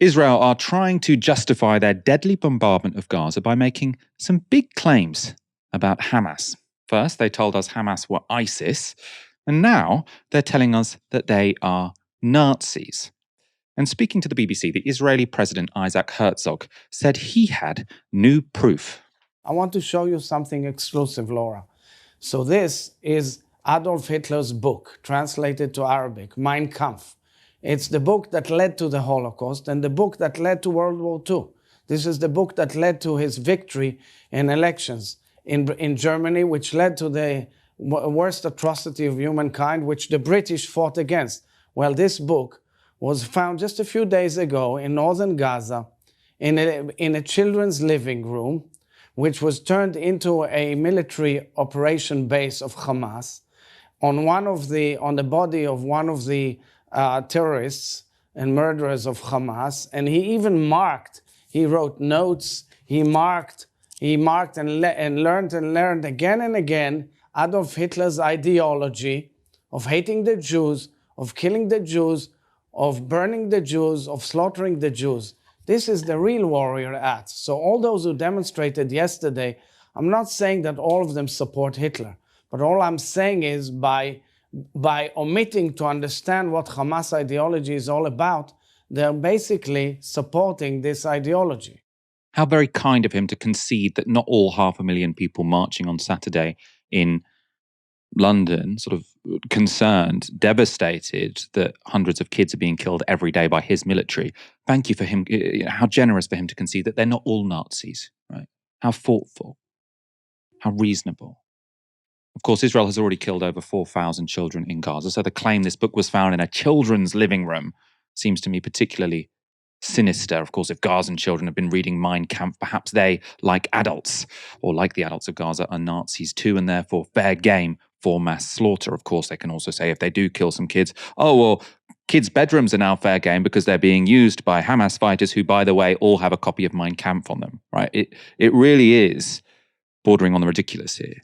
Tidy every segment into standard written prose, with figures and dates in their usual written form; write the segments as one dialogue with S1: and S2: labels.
S1: Israel are trying to justify their deadly bombardment of Gaza by making some big claims about Hamas. First, they told us Hamas were ISIS, and now they're telling us that they are Nazis. And speaking to the BBC, the Israeli President Isaac Herzog said he had new proof.
S2: I want to show you something exclusive, Laura. So this is Adolf Hitler's book, translated to Arabic, Mein Kampf. It's the book that led to the Holocaust and the book that led to World War II. This is the book that led to his victory in elections in Germany, which led to the worst atrocity of humankind, which the British fought against. Well, this book was found just a few days ago in northern Gaza in a children's living room, which was turned into a military operation base of Hamas, on the body of one of the terrorists and murderers of Hamas. And he even he wrote notes, he marked and learned again and again Adolf Hitler's ideology of hating the Jews, of killing the Jews, of burning the Jews, of slaughtering the Jews. This is the real warrior act. So all those who demonstrated yesterday, I'm not saying that all of them support Hitler, but all I'm saying is by omitting to understand what Hamas ideology is all about, they're basically supporting this ideology.
S1: How very kind of him to concede that not all 500,000 people marching on Saturday in London, sort of concerned, devastated that hundreds of kids are being killed every day by his military. Thank you for him. How generous for him to concede that they're not all Nazis, right? How thoughtful, how reasonable. Of course, Israel has already killed over 4,000 children in Gaza, so the claim this book was found in a children's living room seems to me particularly sinister. Of course, if Gazan children have been reading Mein Kampf, perhaps they, like adults, or like the adults of Gaza, are Nazis too, and therefore fair game for mass slaughter. Of course, they can also say if they do kill some kids, oh, well, kids' bedrooms are now fair game because they're being used by Hamas fighters who, by the way, all have a copy of Mein Kampf on them, right? It really is bordering on the ridiculous here.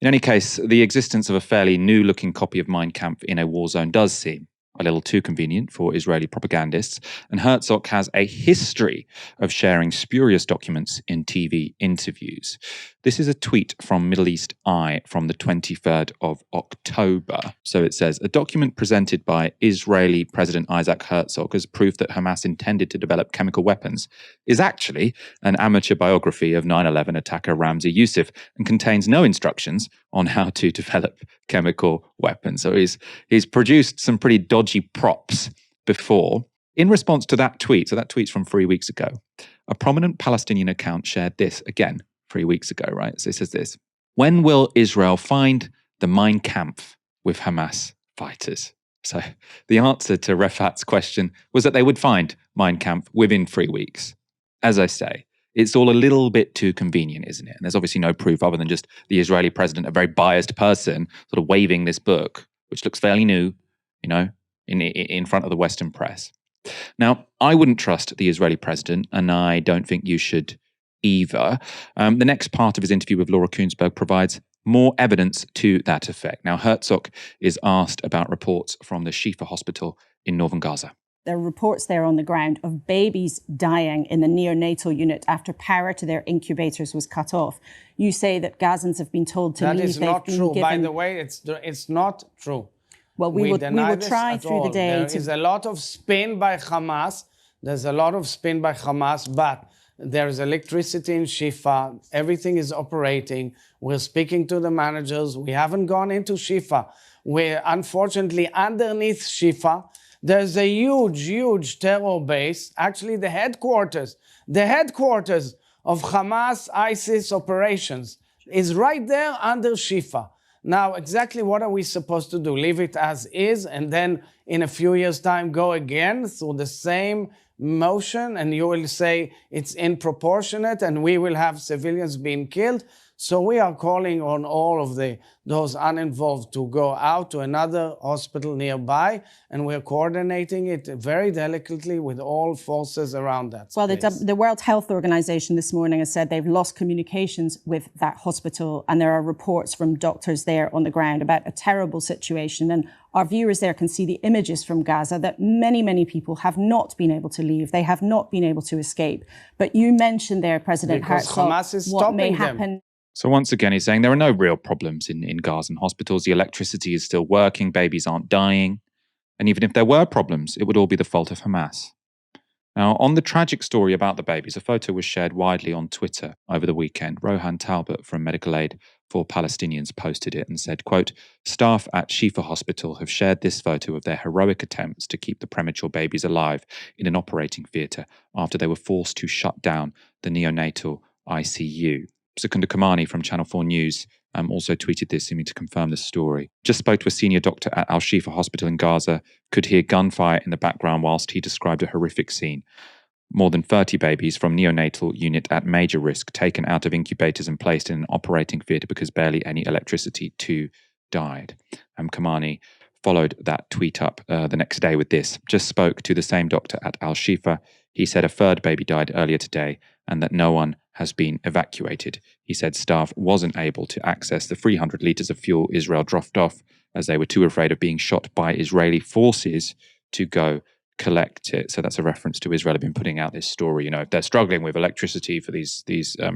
S1: In any case, the existence of a fairly new-looking copy of Mein Kampf in a war zone does seem a little too convenient for Israeli propagandists, and Herzog has a history of sharing spurious documents in TV interviews. This is a tweet from Middle East Eye from the 23rd of October. So it says, a document presented by Israeli President Isaac Herzog as proof that Hamas intended to develop chemical weapons is actually an amateur biography of 9/11 attacker Ramzi Youssef and contains no instructions on how to develop chemical weapons. So he's produced some pretty dodgy props before. In response to that tweet, so that tweet's from 3 weeks ago, a prominent Palestinian account shared this again 3 weeks ago, right? So it says this: when will Israel find the Mein Kampf with Hamas fighters? So the answer to Refat's question was that they would find Mein Kampf within 3 weeks. As I say, it's all a little bit too convenient, isn't it? And there's obviously no proof other than just the Israeli president, a very biased person, sort of waving this book, which looks fairly new, in front of the Western press. Now, I wouldn't trust the Israeli president, and I don't think you should either. The next part of his interview with Laura Kuenssberg provides more evidence to that effect. Now, Herzog is asked about reports from the Shifa hospital in northern Gaza.
S3: There are reports there on the ground of babies dying in the neonatal unit after power to their incubators was cut off. You say that Gazans have been told to leave.
S2: That is not true. By the way, it's not true.
S3: Well, we will try through the day.
S2: There is a lot of spin by Hamas. There's a lot of spin by Hamas, but there's electricity in Shifa. Everything is operating. We're speaking to the managers. We haven't gone into Shifa. We're unfortunately underneath Shifa. There's a huge terror base. Actually, the headquarters of Hamas ISIS operations is right there under Shifa. Now, exactly what are we supposed to do? Leave it as is and then in a few years' time go again through the same motion and you will say it's disproportionate and we will have civilians being killed? So we are calling on all of those uninvolved to go out to another hospital nearby, and we're coordinating it very delicately with all forces around that
S3: Well,
S2: space.
S3: the World Health Organization this morning has said they've lost communications with that hospital, and there are reports from doctors there on the ground about a terrible situation. And our viewers there can see the images from Gaza that many, many people have not been able to leave. They have not been able to escape. But you mentioned there, President Herzog,
S2: Hamas is
S3: what may
S2: stopping them.
S3: happen.
S1: So once again, he's saying there are no real problems in Gazan hospitals. The electricity is still working. Babies aren't dying. And even if there were problems, it would all be the fault of Hamas. Now, on the tragic story about the babies, a photo was shared widely on Twitter over the weekend. Rohan Talbot from Medical Aid for Palestinians posted it and said, quote, "Staff at Shifa Hospital have shared this photo of their heroic attempts to keep the premature babies alive in an operating theatre after they were forced to shut down the neonatal ICU." Secunda Kamani from Channel 4 News also tweeted this, seeming to confirm the story. Just spoke to a senior doctor at Al Shifa Hospital in Gaza, could hear gunfire in the background whilst he described a horrific scene. More than 30 babies from neonatal unit at major risk taken out of incubators and placed in an operating theatre because barely any electricity, 2 died. Kamani followed that tweet up the next day with this. Just spoke to the same doctor at Al Shifa. He said a third baby died earlier today and that no one has been evacuated. He said staff wasn't able to access the 300 litres of fuel Israel dropped off as they were too afraid of being shot by Israeli forces to go collect it. So that's a reference to Israel have been putting out this story. You know, if they're struggling with electricity for these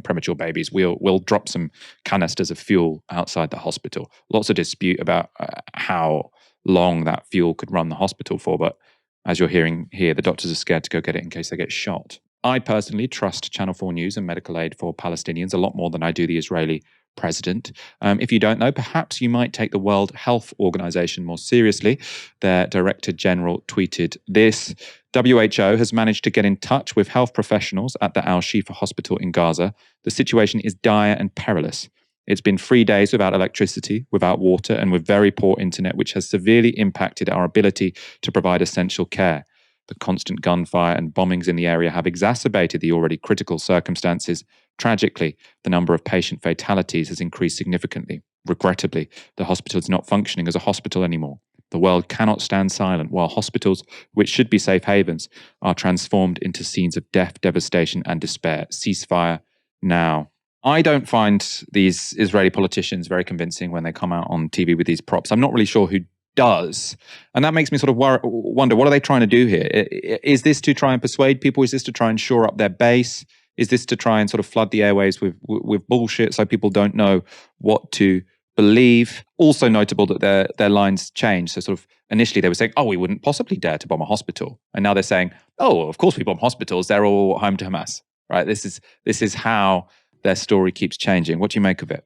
S1: premature babies, we'll drop some canisters of fuel outside the hospital. Lots of dispute about how long that fuel could run the hospital for, but as you're hearing here, the doctors are scared to go get it in case they get shot. I personally trust Channel 4 News and Medical Aid for Palestinians a lot more than I do the Israeli president. If you don't know, perhaps you might take the World Health Organization more seriously. Their Director General tweeted this: WHO has managed to get in touch with health professionals at the Al Shifa Hospital in Gaza. The situation is dire and perilous. It's been 3 days without electricity, without water, and with very poor internet, which has severely impacted our ability to provide essential care. The constant gunfire and bombings in the area have exacerbated the already critical circumstances. Tragically, the number of patient fatalities has increased significantly. Regrettably, the hospital is not functioning as a hospital anymore. The world cannot stand silent while hospitals, which should be safe havens, are transformed into scenes of death, devastation, and despair. Ceasefire now. I don't find these Israeli politicians very convincing when they come out on TV with these props. I'm not really sure who does. And that makes me sort of wonder, what are they trying to do here? Is this to try and persuade people? Is this to try and shore up their base? Is this to try and sort of flood the airways with bullshit so people don't know what to believe? Also notable that their lines change. So sort of initially they were saying, oh, we wouldn't possibly dare to bomb a hospital. And now they're saying, oh, of course we bomb hospitals. They're all home to Hamas, right? This is how their story keeps changing. What do you make of it?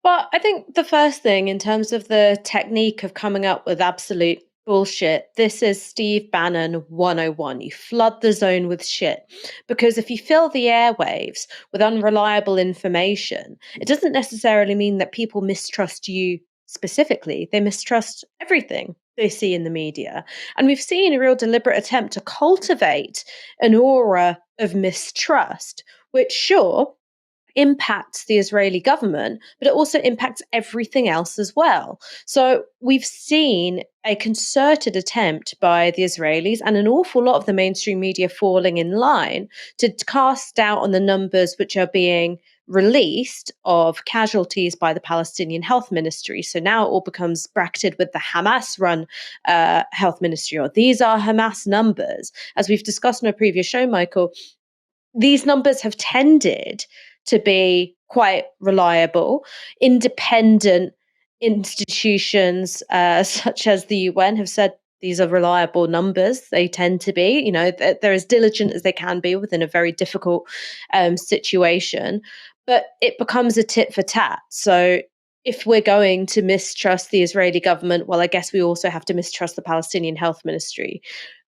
S4: Well, I think the first thing in terms of the technique of coming up with absolute bullshit, this is Steve Bannon 101. You flood the zone with shit. Because if you fill the airwaves with unreliable information, it doesn't necessarily mean that people mistrust you specifically. They mistrust everything they see in the media. And we've seen a real deliberate attempt to cultivate an aura of mistrust, which, sure, impacts the Israeli government, but it also impacts everything else as well. So we've seen a concerted attempt by the Israelis and an awful lot of the mainstream media falling in line to cast doubt on the numbers which are being released of casualties by the Palestinian Health Ministry. So now it all becomes bracketed with the Hamas-run health ministry, or these are Hamas numbers. As we've discussed in a previous show, Michael, these numbers have tended to be quite reliable. Independent institutions such as the UN have said these are reliable numbers. They tend to be, you know, they're as diligent as they can be within a very difficult situation. But it becomes a tit for tat. So if we're going to mistrust the Israeli government, well, I guess we also have to mistrust the Palestinian Health Ministry.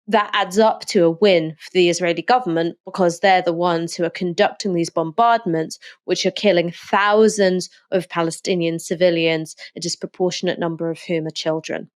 S4: That adds up to a win for the Israeli government because they're the ones who are conducting these bombardments, which are killing thousands of Palestinian civilians, a disproportionate number of whom are children.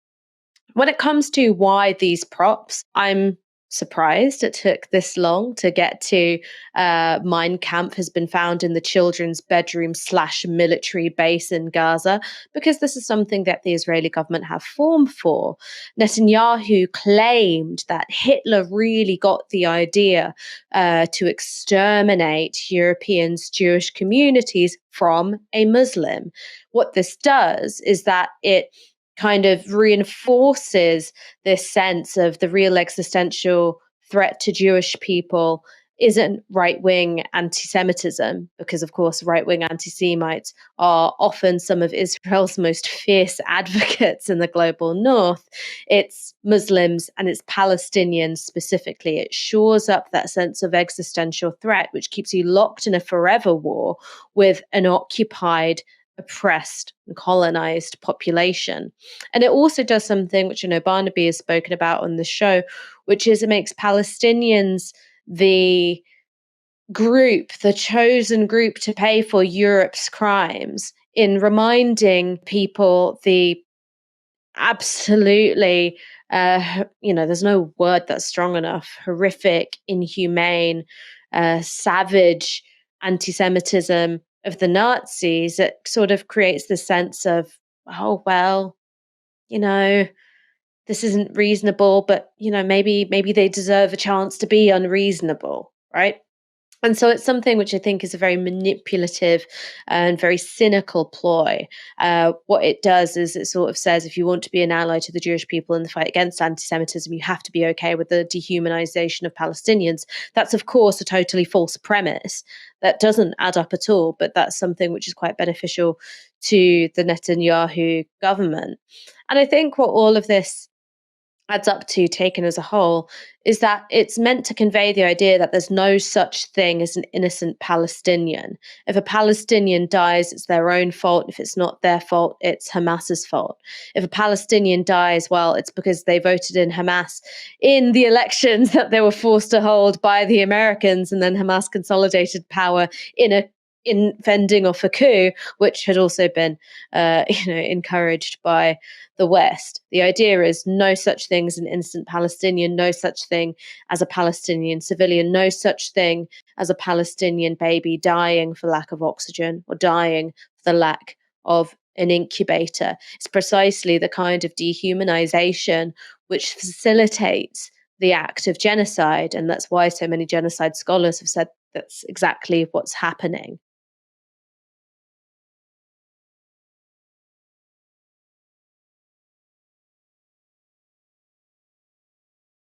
S4: When it comes to why these props, I'm surprised it took this long to get to. Mein Kampf has been found in the children's bedroom / military base in Gaza, because this is something that the Israeli government have formed for. Netanyahu claimed that Hitler really got the idea to exterminate Europeans' Jewish communities from a Muslim. What this does is that it kind of reinforces this sense of the real existential threat to Jewish people isn't right-wing anti-Semitism, because of course right-wing anti-Semites are often some of Israel's most fierce advocates in the global north. It's Muslims and it's Palestinians specifically. It shores up that sense of existential threat, which keeps you locked in a forever war with an occupied, oppressed and colonized population. And it also does something which I know Barnaby has spoken about on the show, which is it makes Palestinians the group, the chosen group to pay for Europe's crimes, in reminding people the absolutely, there's no word that's strong enough, horrific, inhumane, savage anti-Semitism of the Nazis. It sort of creates the sense of, oh, well, this isn't reasonable, but, maybe they deserve a chance to be unreasonable, right? And so it's something which I think is a very manipulative and very cynical ploy. What it does is it sort of says, if you want to be an ally to the Jewish people in the fight against anti-Semitism, you have to be okay with the dehumanization of Palestinians. That's, of course, a totally false premise that doesn't add up at all, but that's something which is quite beneficial to the Netanyahu government. And I think what all of this adds up to, taken as a whole, is that it's meant to convey the idea that there's no such thing as an innocent Palestinian. If a Palestinian dies, it's their own fault. If it's not their fault, it's Hamas's fault. If a Palestinian dies, well, it's because they voted in Hamas in the elections that they were forced to hold by the Americans, and then Hamas consolidated power in fending off a coup, which had also been, encouraged by the West. The idea is no such thing as an innocent Palestinian, no such thing as a Palestinian civilian, no such thing as a Palestinian baby dying for lack of oxygen or dying for the lack of an incubator. It's precisely the kind of dehumanization which facilitates the act of genocide. And that's why so many genocide scholars have said that's exactly what's happening.